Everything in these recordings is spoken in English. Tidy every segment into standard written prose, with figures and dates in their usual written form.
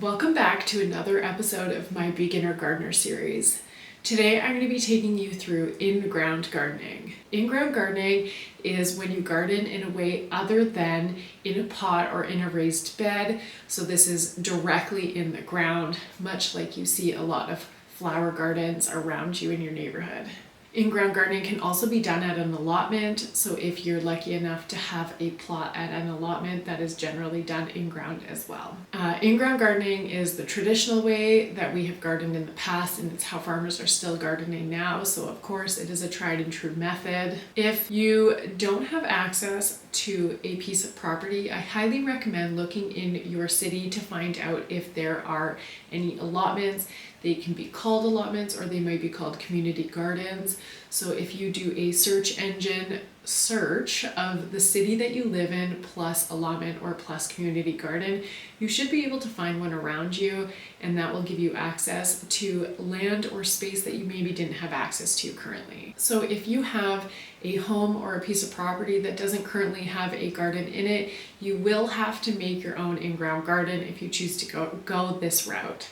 Welcome back to another episode of my Beginner Gardener series. Today I'm going to be taking you through in-ground gardening. In-ground gardening is when you garden in a way other than in a pot or in a raised bed. So this is directly in the ground, much like you see a lot of flower gardens around you in your neighborhood. In-ground gardening can also be done at an allotment, so if you're lucky enough to have a plot at an allotment, that is generally done in-ground as well. In-ground gardening is the traditional way that we have gardened in the past, and it's how farmers are still gardening now, so of course it is a tried and true method. If you don't have access to a piece of property, I highly recommend looking in your city to find out if there are any allotments. They can be called allotments or they might be called community gardens. So if you do a search engine search of the city that you live in plus allotment or plus community garden, you should be able to find one around you, and that will give you access to land or space that you maybe didn't have access to currently. So if you have a home or a piece of property that doesn't currently have a garden in it, you will have to make your own in-ground garden if you choose to go this route.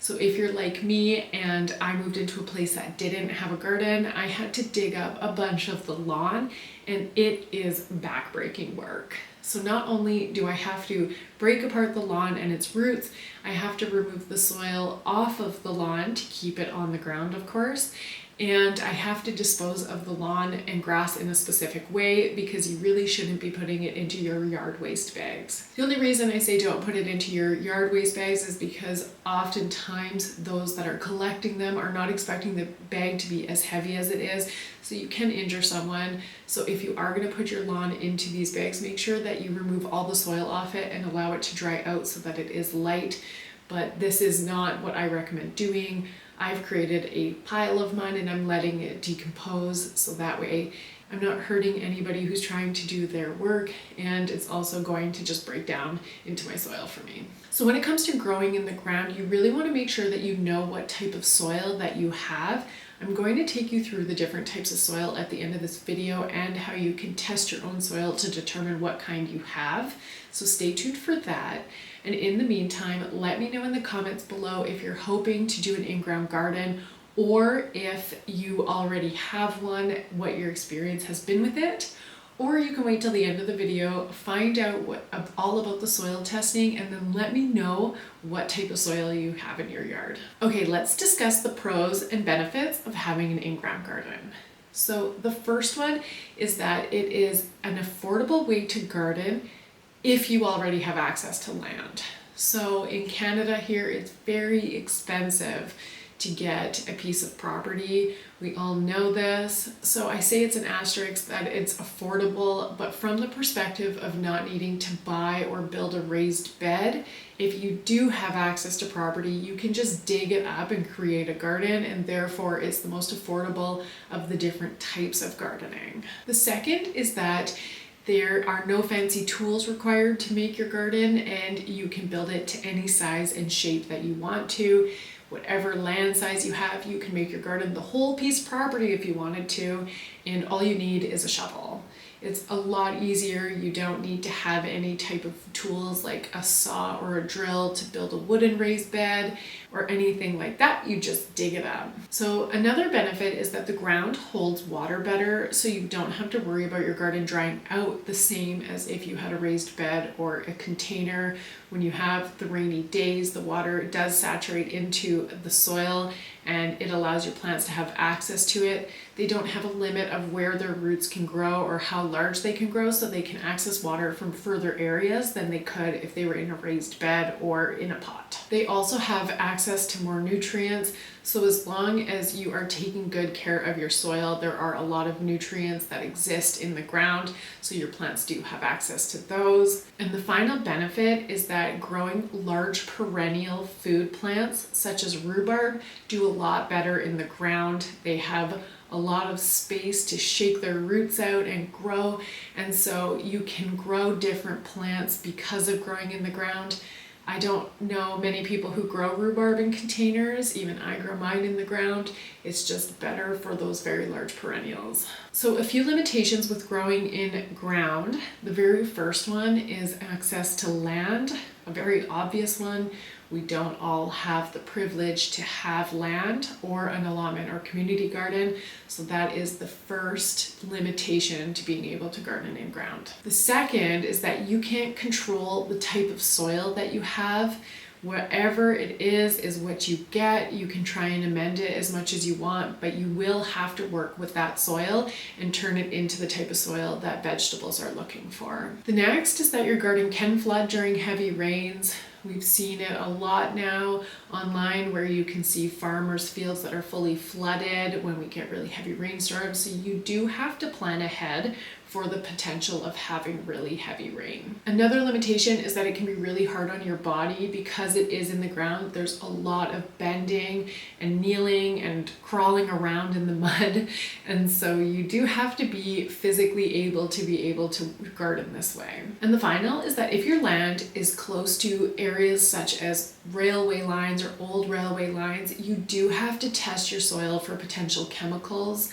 So if you're like me and I moved into a place that didn't have a garden, I had to dig up a bunch of the lawn, and it is backbreaking work. So not only do I have to break apart the lawn and its roots, I have to remove the soil off of the lawn to keep it on the ground, of course. And I have to dispose of the lawn and grass in a specific way because you really shouldn't be putting it into your yard waste bags. The only reason I say don't put it into your yard waste bags is because oftentimes those that are collecting them are not expecting the bag to be as heavy as it is, so you can injure someone. So if you are going to put your lawn into these bags, make sure that you remove all the soil off it and allow it to dry out so that it is light. But this is not what I recommend doing. I've created a pile of mud and I'm letting it decompose, so that way I'm not hurting anybody who's trying to do their work, and it's also going to just break down into my soil for me. So when it comes to growing in the ground, you really want to make sure that you know what type of soil that you have. I'm going to take you through the different types of soil at the end of this video and how you can test your own soil to determine what kind you have. So stay tuned for that. And in the meantime, let me know in the comments below if you're hoping to do an in-ground garden, or if you already have one, what your experience has been with it. Or you can wait till the end of the video, find out all about the soil testing, and then let me know what type of soil you have in your yard. Okay, let's discuss the pros and benefits of having an in-ground garden. So the first one is that it is an affordable way to garden if you already have access to land. So in Canada here, it's very expensive to get a piece of property. We all know this. So I say it's an asterisk that it's affordable, but from the perspective of not needing to buy or build a raised bed, if you do have access to property, you can just dig it up and create a garden, and therefore it's the most affordable of the different types of gardening. The second is that there are no fancy tools required to make your garden, and you can build it to any size and shape that you want to. Whatever land size you have, you can make your garden the whole piece of property if you wanted to, and all you need is a shovel. It's a lot easier. You don't need to have any type of tools like a saw or a drill to build a wooden raised bed or anything like that. You just dig it up. So another benefit is that the ground holds water better, so you don't have to worry about your garden drying out the same as if you had a raised bed or a container. When you have the rainy days, the water does saturate into the soil and it allows your plants to have access to it. They don't have a limit of where their roots can grow or how large they can grow, so they can access water from further areas than they could if they were in a raised bed or in a pot. They also have access to more nutrients, so as long as you are taking good care of your soil, there are a lot of nutrients that exist in the ground, so your plants do have access to those. And the final benefit is that growing large perennial food plants such as rhubarb do a lot better in the ground. They have a lot of space to shake their roots out and grow, and so you can grow different plants because of growing in the ground. I don't know many people who grow rhubarb in containers. Even I grow mine in the ground. It's just better for those very large perennials. So a few limitations with growing in ground. The very first one is access to land, a very obvious one. We don't all have the privilege to have land or an allotment or community garden, so that is the first limitation to being able to garden in ground. The second is that you can't control the type of soil that you have. Whatever it is what you get. You can try and amend it as much as you want, but you will have to work with that soil and turn it into the type of soil that vegetables are looking for. The next is that your garden can flood during heavy rains. We've seen it a lot now online where you can see farmers' fields that are fully flooded when we get really heavy rainstorms. So you do have to plan ahead for the potential of having really heavy rain. Another limitation is that it can be really hard on your body because it is in the ground. There's a lot of bending and kneeling and crawling around in the mud. And so you do have to be physically able to garden this way. And the final is that if your land is close to areas such as railway lines or old railway lines, you do have to test your soil for potential chemicals.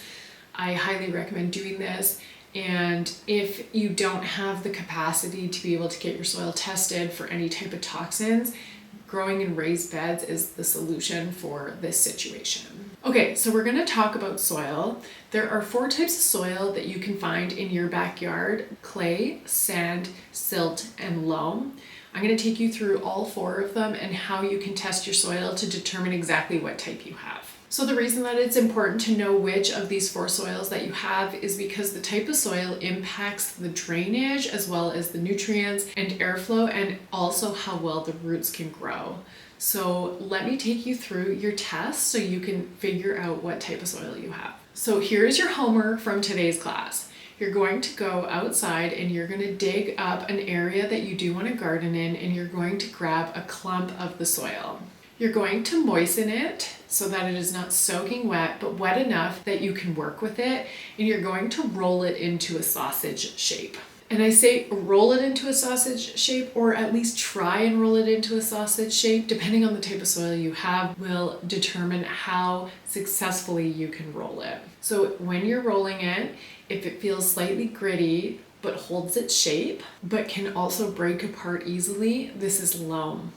I highly recommend doing this. And if you don't have the capacity to be able to get your soil tested for any type of toxins, growing in raised beds is the solution for this situation. Okay, so we're going to talk about soil. There are 4 types of soil that you can find in your backyard: clay, sand, silt, and loam. I'm going to take you through all 4 of them and how you can test your soil to determine exactly what type you have. So the reason that it's important to know which of these 4 soils that you have is because the type of soil impacts the drainage as well as the nutrients and airflow, and also how well the roots can grow. So let me take you through your test so you can figure out what type of soil you have. So here's your homework from today's class. You're going to go outside and you're going to dig up an area that you do want to garden in, and you're going to grab a clump of the soil. You're going to moisten it so that it is not soaking wet, but wet enough that you can work with it, and you're going to roll it into a sausage shape. And I say roll it into a sausage shape, or at least try and roll it into a sausage shape, depending on the type of soil you have, will determine how successfully you can roll it. So when you're rolling it, if it feels slightly gritty but holds its shape, but can also break apart easily, this is loam.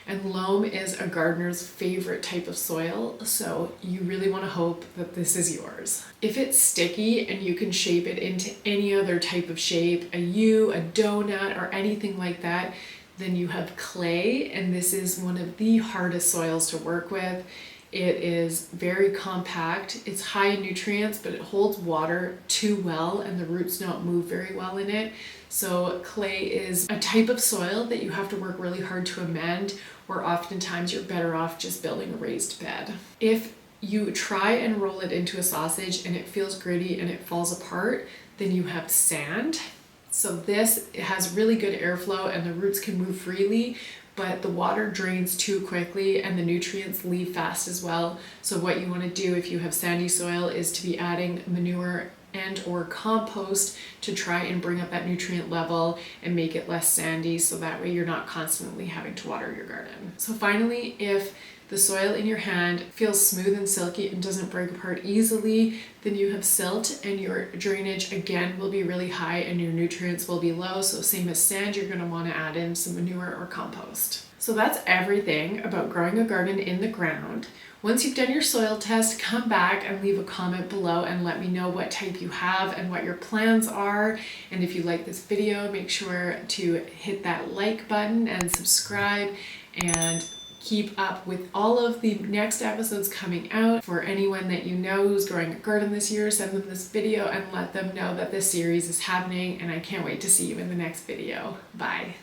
And loam is a gardener's favorite type of soil, so you really want to hope that this is yours. If it's sticky and you can shape it into any other type of shape, a U, a donut, or anything like that, then you have clay, and this is one of the hardest soils to work with. It is very compact, it's high in nutrients, but it holds water too well and the roots don't move very well in it. So clay is a type of soil that you have to work really hard to amend, or oftentimes you're better off just building a raised bed. If you try and roll it into a sausage and it feels gritty and it falls apart, then you have sand. So this has really good airflow and the roots can move freely, but the water drains too quickly and the nutrients leave fast as well. So what you want to do if you have sandy soil is to be adding manure and or compost to try and bring up that nutrient level and make it less sandy, so that way you're not constantly having to water your garden. So finally, if the soil in your hand feels smooth and silky and doesn't break apart easily, then you have silt, and your drainage again will be really high and your nutrients will be low. So same as sand, you're going to want to add in some manure or compost. So that's everything about growing a garden in the ground. Once you've done your soil test, come back and leave a comment below and let me know what type you have and what your plans are. And if you like this video, make sure to hit that like button and subscribe, and keep up with all of the next episodes coming out. For anyone that you know who's growing a garden this year, send them this video and let them know that this series is happening, and I can't wait to see you in the next video. Bye.